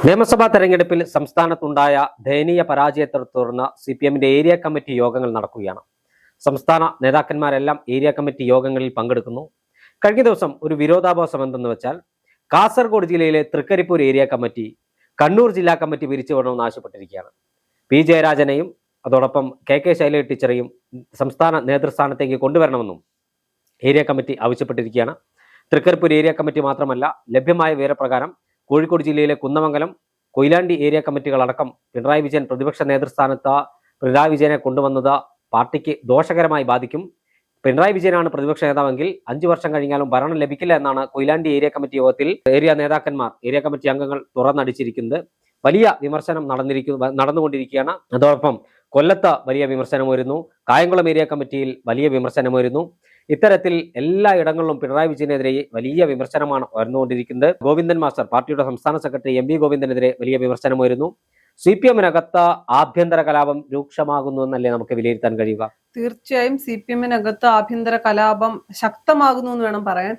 നിയമസഭാ തെരഞ്ഞെടുപ്പിൽ സംസ്ഥാനത്തുണ്ടായ ദയനീയ പരാജയത്തെ തുടർന്ന് സിപിഎമ്മിന്റെ ഏരിയ കമ്മിറ്റി യോഗങ്ങൾ നടക്കുകയാണ്. സംസ്ഥാന നേതാക്കന്മാരെല്ലാം ഏരിയ കമ്മിറ്റി യോഗങ്ങളിൽ പങ്കെടുക്കുന്നു. കഴിഞ്ഞ ദിവസം ഒരു വിരോധാഭാസം എന്തെന്ന് വെച്ചാൽ, കാസർഗോഡ് ജില്ലയിലെ തൃക്കരിപ്പൂർ ഏരിയ കമ്മിറ്റി കണ്ണൂർ ജില്ലാ കമ്മിറ്റി പിരിച്ചുവിടണമെന്ന് ആവശ്യപ്പെട്ടിരിക്കുകയാണ്. പി ജയരാജനെയും അതോടൊപ്പം കെ ശൈലജ ടീച്ചറെയും സംസ്ഥാന നേതൃസ്ഥാനത്തേക്ക് കൊണ്ടുവരണമെന്നും ഏരിയ കമ്മിറ്റി ആവശ്യപ്പെട്ടിരിക്കുകയാണ്. തൃക്കരിപ്പൂർ ഏരിയ കമ്മിറ്റി മാത്രമല്ല, ലഭ്യമായ വിവരപ്രകാരം കോഴിക്കോട് ജില്ലയിലെ കുന്നമംഗലം, കൊയിലാണ്ടി ഏരിയ കമ്മിറ്റികളടക്കം പിണറായി വിജയൻ പ്രതിപക്ഷ നേതൃസ്ഥാനത്ത് പിണറായി വിജയനെ കൊണ്ടുവന്നത് പാർട്ടിക്ക് ദോഷകരമായി ബാധിക്കും. പിണറായി വിജയനാണ് പ്രതിപക്ഷ നേതാവെങ്കിൽ 5 വർഷം കഴിഞ്ഞാലും ഭരണം ലഭിക്കില്ല എന്നാണ് കൊയിലാണ്ടി ഏരിയ കമ്മിറ്റി യോഗത്തിൽ ഏരിയ നേതാക്കന്മാർ, ഏരിയ കമ്മിറ്റി അംഗങ്ങൾ തുറന്നടിച്ചിരിക്കുന്നത്. വലിയ വിമർശനം നടന്നുകൊണ്ടിരിക്കുകയാണ്. അതോടൊപ്പം കൊല്ലത്ത് വലിയ വിമർശനം വരുന്നു, കായംകുളം ഏരിയ കമ്മിറ്റിയിൽ വലിയ വിമർശനം വരുന്നു. ഇത്തരത്തിൽ എല്ലായിടങ്ങളിലും പിണറായി വിജയനെതിരെ വലിയ വിമർശനമാണ് വരുന്നുകൊണ്ടിരിക്കുന്നത്. ഗോവിന്ദൻ മാസ്റ്റർ, പാർട്ടിയുടെ സംസ്ഥാന സെക്രട്ടറി എം വി ഗോവിന്ദനെതിരെ വലിയ വിമർശനം വരുന്നു. CPM-നകത്ത് ആഭ്യന്തര കലാപം രൂക്ഷമാകുന്നു എന്നല്ലേ നമുക്ക് വിലയിരുത്താൻ കഴിയുക? തീർച്ചയായും CPM-നകത്ത് ആഭ്യന്തര കലാപം ശക്തമാകുന്നു എന്ന് വേണം പറയാൻ.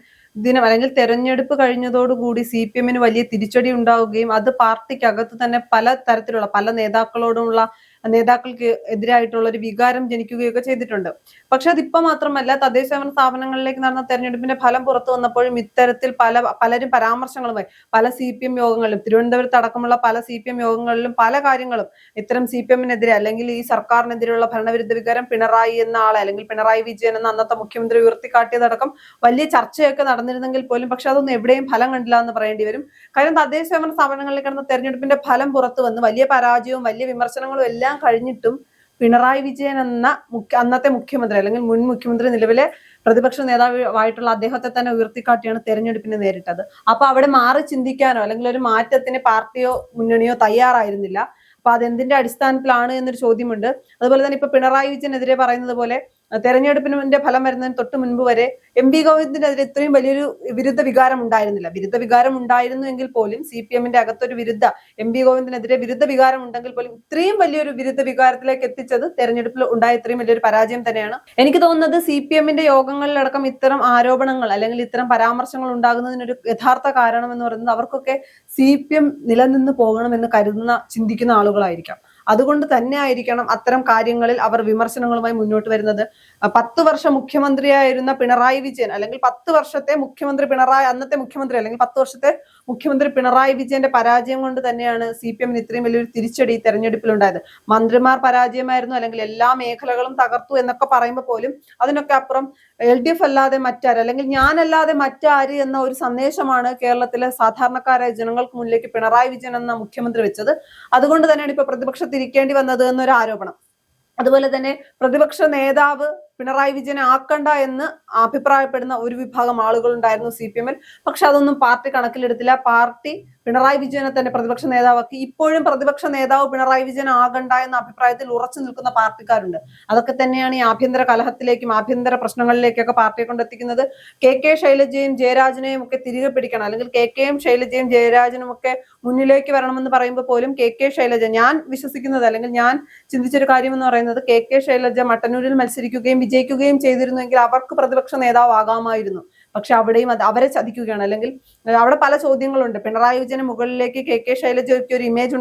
അല്ലെങ്കിൽ തെരഞ്ഞെടുപ്പ് കഴിഞ്ഞതോടുകൂടി CPM-ന് വലിയ തിരിച്ചടി ഉണ്ടാവുകയും അത് പാർട്ടിക്കകത്ത് തന്നെ പല തരത്തിലുള്ള പല നേതാക്കൾക്ക് എതിരായിട്ടുള്ള ഒരു വികാരം ജനിക്കുകയൊക്കെ ചെയ്തിട്ടുണ്ട്. പക്ഷെ അതിപ്പോ മാത്രമല്ല, തദ്ദേശഭരണ സ്ഥാപനങ്ങളിലേക്ക് നടന്ന തെരഞ്ഞെടുപ്പിന്റെ ഫലം പുറത്തു വന്നപ്പോഴും ഇത്തരത്തിൽ പലരും പരാമർശങ്ങളുമായി പല CPM യോഗങ്ങളിലും, തിരുവനന്തപുരത്ത് അടക്കമുള്ള പല CPM യോഗങ്ങളിലും പല കാര്യങ്ങളും ഇത്തരം CPM-നെതിരെ അല്ലെങ്കിൽ ഈ സർക്കാരിനെതിരെയുള്ള ഭരണവിരുദ്ധ വികാരം പിണറായി എന്ന ആളെ അല്ലെങ്കിൽ പിണറായി വിജയൻ എന്ന അന്നത്തെ മുഖ്യമന്ത്രി ഉയർത്തിക്കാട്ടിയതടക്കം വലിയ ചർച്ചയൊക്കെ നടന്നിരുന്നെങ്കിൽ പോലും പക്ഷെ അതൊന്നും എവിടെയും ഫലം കണ്ടില്ല എന്ന് പറയേണ്ടി വരും. കാര്യം തദ്ദേശഭരണ സ്ഥാപനങ്ങളിലേക്ക് നടന്ന തെരഞ്ഞെടുപ്പിന്റെ ഫലം പുറത്തു വന്ന് വലിയ പരാജയവും വലിയ വിമർശനങ്ങളും എല്ലാം കഴിഞ്ഞിട്ടും പിണറായി വിജയൻ എന്ന അന്നത്തെ മുഖ്യമന്ത്രി അല്ലെങ്കിൽ മുൻ മുഖ്യമന്ത്രി, നിലവിലെ പ്രതിപക്ഷ നേതാവായിട്ടുള്ള അദ്ദേഹത്തെ തന്നെ ഉയർത്തിക്കാട്ടിയാണ് തെരഞ്ഞെടുപ്പിനെ നേരിട്ടത്. അപ്പൊ അവിടെ മാറി ചിന്തിക്കാനോ അല്ലെങ്കിൽ ഒരു മാറ്റത്തിന് പാർട്ടിയോ മുന്നണിയോ തയ്യാറായിരുന്നില്ല. അപ്പൊ അതെന്തിന്റെ അടിസ്ഥാനത്തിലാണ് എന്നൊരു ചോദ്യമുണ്ട്. അതുപോലെ തന്നെ ഇപ്പൊ പിണറായി വിജയനെതിരെ പറയുന്നത് പോലെ തെരഞ്ഞെടുപ്പിന്റെ ഫലം വരുന്നതിന് തൊട്ട് മുൻപ് വരെ എം വി ഗോവിന്ദനെതിരെ ഇത്രയും വലിയൊരു വിരുദ്ധ വികാരം ഉണ്ടായിരുന്നില്ല. വിരുദ്ധ വികാരം ഉണ്ടായിരുന്നു എങ്കിൽ പോലും CPM-ന്റെ അകത്തൊരു എം വി ഗോവിന്ദനെതിരെ വിരുദ്ധ വികാരം ഉണ്ടെങ്കിൽ പോലും ഇത്രയും വലിയൊരു വിരുദ്ധ വികാരത്തിലേക്ക് എത്തിച്ചത് തെരഞ്ഞെടുപ്പിൽ ഉണ്ടായ ഇത്രയും വലിയൊരു പരാജയം തന്നെയാണ്. എനിക്ക് തോന്നുന്നത് CPM-ന്റെ യോഗങ്ങളിലടക്കം ഇത്തരം ആരോപണങ്ങൾ അല്ലെങ്കിൽ ഇത്തരം പരാമർശങ്ങൾ ഉണ്ടാകുന്നതിനൊരു യഥാർത്ഥ കാരണം എന്ന് പറയുന്നത് അവർക്കൊക്കെ CPM നിലനിന്ന് പോകണമെന്ന് ചിന്തിക്കുന്ന ആളുകളായിരിക്കാം. അതുകൊണ്ട് തന്നെ ആയിരിക്കണം അത്തരം കാര്യങ്ങളിൽ അവർ വിമർശനങ്ങളുമായി മുന്നോട്ട് വരുന്നത്. 10 വർഷം മുഖ്യമന്ത്രിയായിരുന്ന പിണറായി വിജയൻ അല്ലെങ്കിൽ 10 വർഷത്തെ അന്നത്തെ മുഖ്യമന്ത്രി അല്ലെങ്കിൽ 10 വർഷത്തെ മുഖ്യമന്ത്രി പിണറായി വിജയന്റെ പരാജയം കൊണ്ട് തന്നെയാണ് CPM-ന് ഇത്രയും വലിയൊരു തിരിച്ചടി തെരഞ്ഞെടുപ്പിൽ ഉണ്ടായത്. മന്ത്രിമാർ പരാജയമായിരുന്നു അല്ലെങ്കിൽ എല്ലാ മേഖലകളും തകർത്തു എന്നൊക്കെ പറയുമ്പോൾ പോലും അതിനൊക്കെ അപ്പുറം LDF അല്ലാതെ മറ്റാര് അല്ലെങ്കിൽ ഞാനല്ലാതെ മറ്റാര് എന്ന ഒരു സന്ദേശമാണ് കേരളത്തിലെ സാധാരണക്കാരായ ജനങ്ങൾക്ക് മുന്നിലേക്ക് പിണറായി വിജയൻ എന്ന മുഖ്യമന്ത്രി വെച്ചത്. അതുകൊണ്ട് തന്നെയാണ് ഇപ്പൊ പ്രതിപക്ഷത്തിരിക്കേണ്ടി വന്നത് എന്നൊരു ആരോപണം. അതുപോലെ തന്നെ പ്രതിപക്ഷ നേതാവ് പിണറായി വിജയനെ ആക്കണ്ട എന്ന് അഭിപ്രായപ്പെടുന്ന ഒരു വിഭാഗം ആളുകൾ ഉണ്ടായിരുന്നു CPM-ൽ. പക്ഷെ അതൊന്നും പാർട്ടി കണക്കിലെടുത്തില്ല. പാർട്ടി പിണറായി വിജയനെ തന്നെ പ്രതിപക്ഷ നേതാവാക്കി. ഇപ്പോഴും പ്രതിപക്ഷ നേതാവ് പിണറായി വിജയൻ ആകണ്ട എന്ന അഭിപ്രായത്തിൽ ഉറച്ചു നിൽക്കുന്ന പാർട്ടിക്കാരുണ്ട്. അതൊക്കെ തന്നെയാണ് ഈ ആഭ്യന്തര കലഹത്തിലേക്കും ആഭ്യന്തര പ്രശ്നങ്ങളിലേക്കൊക്കെ പാർട്ടിയെ കൊണ്ടെത്തിക്കുന്നത്. കെ ശൈലജയും ജയരാജനെയും ഒക്കെ തിരികെ പിടിക്കണം അല്ലെങ്കിൽ കെയും ശൈലജയും ജയരാജനും ഒക്കെ മുന്നിലേക്ക് വരണമെന്ന് പറയുമ്പോൾ പോലും കെ ശൈലജ, ഞാൻ വിശ്വസിക്കുന്നത് അല്ലെങ്കിൽ ഞാൻ ചിന്തിച്ചൊരു കാര്യം എന്ന് പറയുന്നത്, കെ ശൈലജ മട്ടന്നൂരിൽ മത്സരിക്കുകയും വിജയിക്കുകയും ചെയ്തിരുന്നെങ്കിൽ അവർക്ക് പ്രതിപക്ഷ നേതാവാകാമായിരുന്നു. പക്ഷെ അവിടെയും അവരെ ചതിക്കുകയാണ്. അല്ലെങ്കിൽ അവിടെ പല ചോദ്യങ്ങളുണ്ട്. പിണറായി വിജയന് മുകളിലേക്ക് കെ ശൈലജയ്ക്ക് ഒരു ഇമേജ്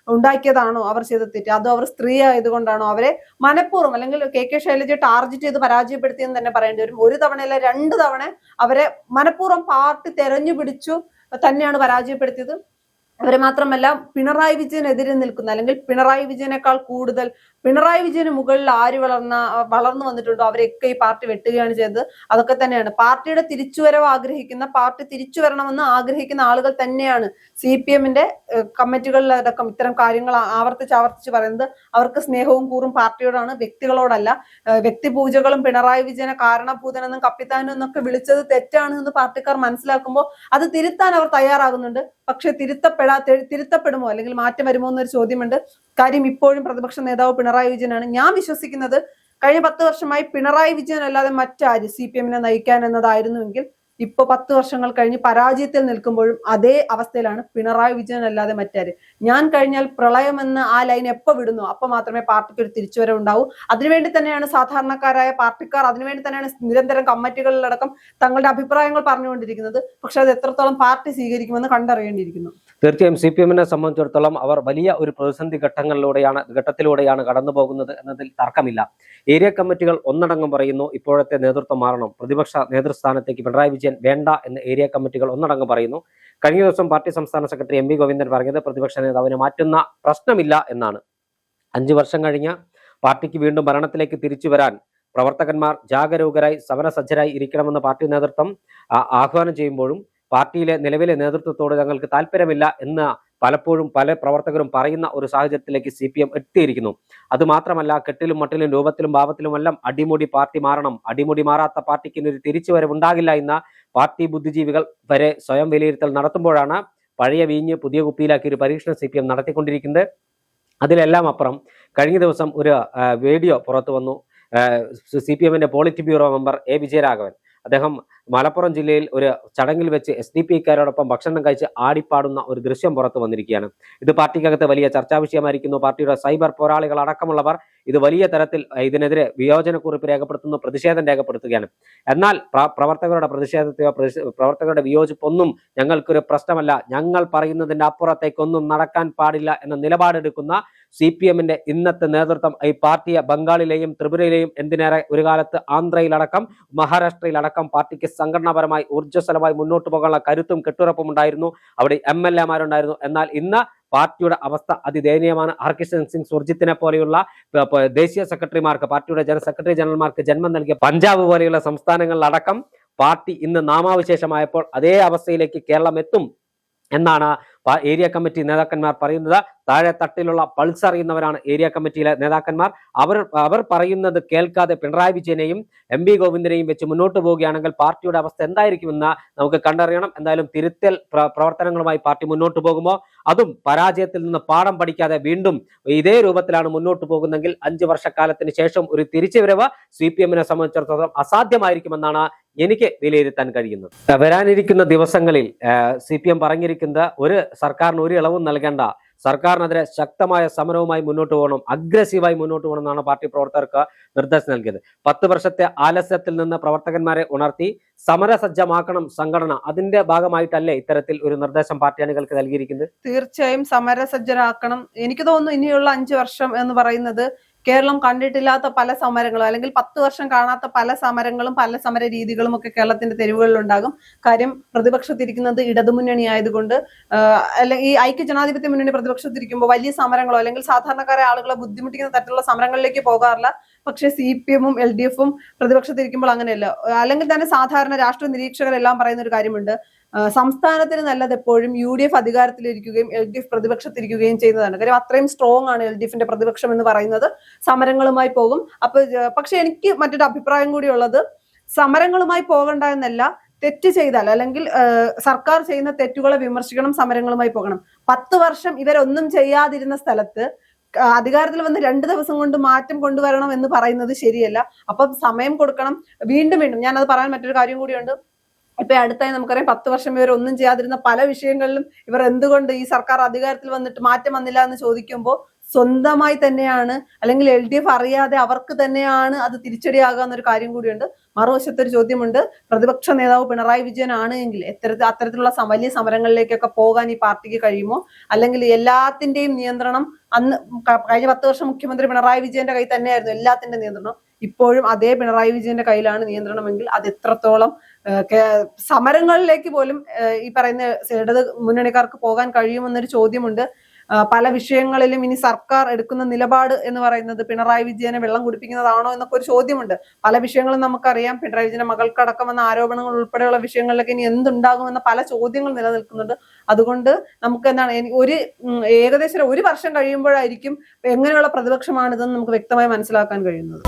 ഉണ്ടാക്കിയതാണോ അവർ ചെയ്ത തെറ്റ്? അതോ അവർ സ്ത്രീ ആയതുകൊണ്ടാണോ? അവരെ മനഃപൂർവ്വം അല്ലെങ്കിൽ കെ ശൈലജയെ ടാർഗറ്റ് ചെയ്ത് പരാജയപ്പെടുത്തിയെന്ന് തന്നെ പറയേണ്ടി വരും. 1 തവണയല്ല 2 തവണ അവരെ മനഃപൂർവ്വം പാർട്ടി തെരഞ്ഞു പിടിച്ചു തന്നെയാണ് പരാജയപ്പെടുത്തിയത്. അവരെ മാത്രമല്ല, പിണറായി വിജയനെതിരെ നിൽക്കുന്ന അല്ലെങ്കിൽ പിണറായി വിജയനേക്കാൾ കൂടുതൽ പിണറായി വിജയന് മുകളിൽ ആര് വളർന്നു വന്നിട്ടുണ്ടോ അവരെയൊക്കെ ഈ പാർട്ടി വെട്ടുകയാണ് ചെയ്തത്. അതൊക്കെ തന്നെയാണ് പാർട്ടിയുടെ തിരിച്ചുവരവ് ആഗ്രഹിക്കുന്ന, പാർട്ടി തിരിച്ചു വരണമെന്ന് ആഗ്രഹിക്കുന്ന ആളുകൾ തന്നെയാണ് CPM-ന്റെ കമ്മിറ്റികളിലടക്കം ഇത്തരം കാര്യങ്ങൾ ആവർത്തിച്ച് പറയുന്നത്. അവർക്ക് സ്നേഹവും കൂറും പാർട്ടിയോടാണ്, വ്യക്തികളോടല്ല. വ്യക്തിപൂജകളും പിണറായി വിജയനെ കാരണഭൂതനെന്നും കപ്പിത്താനും എന്നൊക്കെ വിളിച്ചത് തെറ്റാണ് എന്ന് പാർട്ടിക്കാർ മനസ്സിലാക്കുമ്പോൾ അത് തിരുത്താൻ അവർ തയ്യാറാകുന്നുണ്ട്. പക്ഷെ തിരുത്തപ്പെടുമോ അല്ലെങ്കിൽ മാറ്റം വരുമോ എന്നൊരു ചോദ്യമുണ്ട്. കാര്യം ഇപ്പോഴും പ്രതിപക്ഷ നേതാവ് പിണറായി വിജയനാണ്. ഞാൻ വിശ്വസിക്കുന്നത് കഴിഞ്ഞ 10 വർഷമായി പിണറായി വിജയൻ അല്ലാതെ മറ്റാര് CPM-നെ നയിക്കാൻ എന്നതായിരുന്നുവെങ്കിൽ ഇപ്പൊ 10 വർഷങ്ങൾ കഴിഞ്ഞ് പരാജയത്തിൽ നിൽക്കുമ്പോഴും അതേ അവസ്ഥയിലാണ് പിണറായി വിജയൻ അല്ലാതെ മറ്റാര്. ഞാൻ കഴിഞ്ഞാൽ പ്രളയം എന്ന ആ ലൈൻ എപ്പോ വിടുന്നു അപ്പൊ മാത്രമേ പാർട്ടിക്ക് ഒരു തിരിച്ചുവരവ് ഉണ്ടാവൂ. അതിനുവേണ്ടി തന്നെയാണ് സാധാരണക്കാരായ പാർട്ടിക്കാർ, അതിനുവേണ്ടി തന്നെയാണ് നിരന്തരം കമ്മിറ്റികളിലടക്കം തങ്ങളുടെ അഭിപ്രായങ്ങൾ പറഞ്ഞുകൊണ്ടിരിക്കുന്നത്. പക്ഷെ അത് എത്രത്തോളം പാർട്ടി സ്വീകരിക്കുമെന്ന് കണ്ടറിയേണ്ടിയിരിക്കുന്നു. തീർച്ചയായും CPM-നെ സംബന്ധിച്ചിടത്തോളം അവർ വലിയ ഒരു പ്രതിസന്ധി ഘട്ടത്തിലൂടെയാണ് കടന്നു പോകുന്നത് എന്നതിൽ തർക്കമില്ല. ഏരിയ കമ്മിറ്റികൾ ഒന്നടങ്കം പറയുന്നു ഇപ്പോഴത്തെ നേതൃത്വം മാറണം, പ്രതിപക്ഷ നേതൃസ്ഥാനത്തേക്ക് പിണറായി വിജയൻ വേണ്ട എന്ന് ഏരിയ കമ്മിറ്റികൾ ഒന്നടങ്കം പറയുന്നു. കഴിഞ്ഞ ദിവസം പാർട്ടി സംസ്ഥാന സെക്രട്ടറി MV ഗോവിന്ദൻ പറഞ്ഞത് പ്രതിപക്ഷ നേതാവിനെ മാറ്റുന്ന പ്രശ്നമില്ല എന്നാണ്. 5 വർഷം കഴിഞ്ഞ് പാർട്ടിക്ക് വീണ്ടും ഭരണത്തിലേക്ക് തിരിച്ചു വരാൻ പ്രവർത്തകന്മാർ ജാഗരൂകരായി സമരസജ്ജരായി ഇരിക്കണമെന്ന് പാർട്ടി നേതൃത്വം ആഹ്വാനം ചെയ്യുമ്പോഴും പാർട്ടിയിലെ നിലവിലെ നേതൃത്വത്തോട് ഞങ്ങൾക്ക് താല്പര്യമില്ല എന്ന് പലപ്പോഴും പല പ്രവർത്തകരും പറയുന്ന ഒരു സാഹചര്യത്തിലേക്ക് CPM എത്തിയിരിക്കുന്നു. അതുമാത്രമല്ല, കെട്ടിലും മട്ടിലും രൂപത്തിലും ഭാവത്തിലുമെല്ലാം അടിമുടി പാർട്ടി മാറണം, അടിമുടി മാറാത്ത പാർട്ടിക്ക് ഒരു തിരിച്ചുവരവുണ്ടാകില്ല എന്ന പാർട്ടി ബുദ്ധിജീവികൾ വരെ സ്വയം വിലയിരുത്തൽ നടത്തുമ്പോഴാണ് പഴയ വീഞ്ഞ് പുതിയ കുപ്പിയിലാക്കി ഒരു പരീക്ഷണം CPM നടത്തിക്കൊണ്ടിരിക്കുന്നത്. അതിലെല്ലാം അപ്പുറം കഴിഞ്ഞ ദിവസം ഒരു വീഡിയോ പുറത്തു വന്നു. CPM-ന്റെ polit bureau member A Vijayaraghavan അദ്ദേഹം മലപ്പുറം ജില്ലയിൽ ഒരു ചടങ്ങിൽ വെച്ച് SDPക്കാരോടൊപ്പം ഭക്ഷണം കഴിച്ച് ആടിപ്പാടുന്ന ഒരു ദൃശ്യം പുറത്തു വന്നിരിക്കുകയാണ്. ഇത് പാർട്ടിക്കകത്ത് വലിയ ചർച്ചാ വിഷയമായിരിക്കുന്നു. പാർട്ടിയുടെ സൈബർ പോരാളികൾ അടക്കമുള്ളവർ ഇത് വലിയ തരത്തിൽ ഇതിനെതിരെ വിയോജനക്കുറിപ്പ് രേഖപ്പെടുത്തുന്നു, പ്രതിഷേധം രേഖപ്പെടുത്തുകയാണ്. എന്നാൽ പ്രവർത്തകരുടെ പ്രതിഷേധത്തെയോ പ്രവർത്തകരുടെ വിയോജിപ്പൊന്നും ഞങ്ങൾക്കൊരു പ്രശ്നമല്ല, ഞങ്ങൾ പറയുന്നതിന്റെ അപ്പുറത്തേക്കൊന്നും നടക്കാൻ പാടില്ല എന്ന നിലപാടെടുക്കുന്ന CPM-ന്റെ ഇന്നത്തെ നേതൃത്വം ഈ പാർട്ടിയെ ബംഗാളിലെയും ത്രിപുരയിലെയും എന്തിനേറെ ഒരു കാലത്ത് ആന്ധ്രയിലടക്കം മഹാരാഷ്ട്രയിലടക്കം പാർട്ടിക്ക് സംഘടനാപരമായി ഊർജ്ജസ്വലമായി മുന്നോട്ട് പോകാനുള്ള കരുത്തും കെട്ടുറപ്പും ഉണ്ടായിരുന്നു. അവിടെ MLA-മാരുണ്ടായിരുന്നു. എന്നാൽ ഇന്ന് പാർട്ടിയുടെ അവസ്ഥ അതിദയനീയമാണ്. ഹർകിഷൻ സിംഗ് സുർജിത്തിനെ പോലെയുള്ള ദേശീയ സെക്രട്ടറിമാർക്ക്, പാർട്ടിയുടെ സെക്രട്ടറി ജനറൽമാർക്ക് ജന്മം നൽകിയ പഞ്ചാബ് പോലെയുള്ള സംസ്ഥാനങ്ങളിലടക്കം പാർട്ടി ഇന്ന് നാമാവിശേഷമായപ്പോൾ അതേ അവസ്ഥയിലേക്ക് കേരളം എത്തും എന്നാണ് ഏരിയ കമ്മിറ്റി നേതാക്കന്മാർ പറയുന്നത്. താഴെ തട്ടിലുള്ള പൾസ് അറിയുന്നവരാണ് ഏരിയ കമ്മിറ്റിയിലെ നേതാക്കന്മാർ. അവർ പറയുന്നത് കേൾക്കാതെ പിണറായി വിജയനെയും MV ഗോവിന്ദനെയും വെച്ച് മുന്നോട്ട് പോവുകയാണെങ്കിൽ പാർട്ടിയുടെ അവസ്ഥ എന്തായിരിക്കുമെന്ന് നമുക്ക് കണ്ടറിയണം. എന്തായാലും തിരുത്തൽ പ്രവർത്തനങ്ങളുമായി പാർട്ടി മുന്നോട്ട് പോകുമ്പോൾ അതും പരാജയത്തിൽ നിന്ന് പാഠം പഠിക്കാതെ വീണ്ടും ഇതേ രൂപത്തിലാണ് മുന്നോട്ട് പോകുന്നെങ്കിൽ 5 വർഷക്കാലത്തിന് ശേഷം ഒരു തിരിച്ചുവരവ് CPM-നെ സംബന്ധിച്ചിടത്തോളം അസാധ്യമായിരിക്കുമെന്നാണ് എനിക്ക് വിലയിരുത്താൻ കഴിയുന്നത്. വരാനിരിക്കുന്ന ദിവസങ്ങളിൽ CPM പറഞ്ഞിരിക്കുന്നത് ഒരു സർക്കാരിന് ഒരു ഇളവും നൽകേണ്ട, സർക്കാരിനെതിരെ ശക്തമായ സമരവുമായി മുന്നോട്ട് പോകണം, അഗ്രസീവായി മുന്നോട്ട് പോകണം എന്നാണ് പാർട്ടി പ്രവർത്തകർക്ക് നിർദ്ദേശം നൽകിയത്. 10 വർഷത്തെ ആലസ്യത്തിൽ നിന്ന് പ്രവർത്തകന്മാരെ ഉണർത്തി സമരസജ്ജമാക്കണം സംഘടന. അതിന്റെ ഭാഗമായിട്ടല്ലേ ഇത്തരത്തിൽ ഒരു നിർദ്ദേശം പാർട്ടി അണികൾക്ക് നൽകിയിരിക്കുന്നത്? തീർച്ചയായും സമരസജ്ജരാക്കണം. എനിക്ക് തോന്നുന്നു ഇനിയുള്ള 5 വർഷം എന്ന് പറയുന്നത് കേരളം കണ്ടിട്ടില്ലാത്ത പല സമരങ്ങളും, അല്ലെങ്കിൽ 10 വർഷം കാണാത്ത പല സമരങ്ങളും പല സമര രീതികളും ഒക്കെ കേരളത്തിന്റെ തെരുവുകളിൽ ഉണ്ടാകും. കാര്യം പ്രതിപക്ഷത്തിരിക്കുന്നത് ഇടതുമുന്നണി ആയതുകൊണ്ട്, അല്ലെങ്കിൽ ഈ ഐക്യ ജനാധിപത്യ മുന്നണി പ്രതിപക്ഷത്തിരിക്കുമ്പോൾ വലിയ സമരങ്ങളോ അല്ലെങ്കിൽ സാധാരണക്കാരെ ആളുകളെ ബുദ്ധിമുട്ടിക്കുന്ന തരത്തിലുള്ള സമരങ്ങളിലേക്ക് പോകാറില്ല. പക്ഷെ CPM-ഉം LDF-ഉം പ്രതിപക്ഷത്തിരിക്കുമ്പോൾ അങ്ങനെയല്ല. അല്ലെങ്കിൽ തന്നെ സാധാരണ രാഷ്ട്രീയ നിരീക്ഷകരെല്ലാം പറയുന്ന ഒരു കാര്യമുണ്ട്, സംസ്ഥാനത്തിന് നല്ലത് എപ്പോഴും UDF അധികാരത്തിലിരിക്കുകയും LDF പ്രതിപക്ഷത്തിരിക്കുകയും ചെയ്യുന്നതാണ്. കാര്യം അത്രയും സ്ട്രോങ് ആണ് LDF-ന്റെ പ്രതിപക്ഷം എന്ന് പറയുന്നത്. സമരങ്ങളുമായി പോകും. പക്ഷെ എനിക്ക് മറ്റൊരു അഭിപ്രായം കൂടി ഉള്ളത്, സമരങ്ങളുമായി പോകണ്ട എന്നല്ല, തെറ്റ് ചെയ്താൽ അല്ലെങ്കിൽ സർക്കാർ ചെയ്യുന്ന തെറ്റുകളെ വിമർശിക്കണം, സമരങ്ങളുമായി പോകണം. 10 വർഷം ഇവരൊന്നും ചെയ്യാതിരുന്ന സ്ഥലത്ത് അധികാരത്തിൽ വന്ന് 2 ദിവസം കൊണ്ട് മാറ്റം കൊണ്ടുവരണം എന്ന് പറയുന്നത് ശരിയല്ല. അപ്പം സമയം കൊടുക്കണം. വീണ്ടും ഞാനത് പറയാൻ മറ്റൊരു കാര്യം കൂടിയുണ്ട്. ഇപ്പൊ അടുത്തായി നമുക്കറിയാം 10 വർഷം ഇവർ ഒന്നും ചെയ്യാതിരുന്ന പല വിഷയങ്ങളിലും ഇവർ എന്തുകൊണ്ട് ഈ സർക്കാർ അധികാരത്തിൽ വന്നിട്ട് മാറ്റം വന്നില്ല എന്ന് ചോദിക്കുമ്പോൾ സ്വന്തമായി തന്നെയാണ്, അല്ലെങ്കിൽ LDF അറിയാതെ അവർക്ക് തന്നെയാണ് അത് തിരിച്ചടിയാകുക എന്നൊരു കാര്യം കൂടിയുണ്ട്. മറുവശത്തൊരു ചോദ്യമുണ്ട്, പ്രതിപക്ഷ നേതാവ് പിണറായി വിജയൻ ആണ് എങ്കിൽ അത്തരത്തിലുള്ള വലിയ സമരങ്ങളിലേക്കൊക്കെ പോകാൻ ഈ പാർട്ടിക്ക് കഴിയുമോ? അല്ലെങ്കിൽ എല്ലാത്തിന്റെയും നിയന്ത്രണം അന്ന് കഴിഞ്ഞ 10 വർഷം മുഖ്യമന്ത്രി പിണറായി വിജയന്റെ കയ്യിൽ തന്നെയായിരുന്നു എല്ലാത്തിന്റെ നിയന്ത്രണം. ഇപ്പോഴും അതേ പിണറായി വിജയന്റെ കയ്യിലാണ് നിയന്ത്രണമെങ്കിൽ അത് എത്രത്തോളം സമരങ്ങളിലേക്ക് പോലും ഈ പറയുന്ന ഇടത് മുന്നണിക്കാർക്ക് പോകാൻ കഴിയുമെന്നൊരു ചോദ്യമുണ്ട്. പല വിഷയങ്ങളിലും ഇനി സർക്കാർ എടുക്കുന്ന നിലപാട് എന്ന് പറയുന്നത് പിണറായി വിജയനെ വെള്ളം കുടിപ്പിക്കുന്നതാണോ എന്നൊക്കെ ഒരു ചോദ്യമുണ്ട്. പല വിഷയങ്ങളും നമുക്കറിയാം. പിണറായി വിജയന്റെ മകൾക്കടക്കം വന്ന ആരോപണങ്ങൾ ഉൾപ്പെടെയുള്ള വിഷയങ്ങളിലൊക്കെ ഇനി എന്തുണ്ടാകുമെന്ന പല ചോദ്യങ്ങൾ നിലനിൽക്കുന്നുണ്ട്. അതുകൊണ്ട് നമുക്ക് എന്താണ് ഒരു ഏകദേശം 1 വർഷം കഴിയുമ്പോഴായിരിക്കും എങ്ങനെയുള്ള പ്രതിപക്ഷമാണിതെന്ന് നമുക്ക് വ്യക്തമായി മനസ്സിലാക്കാൻ കഴിയുന്നത്.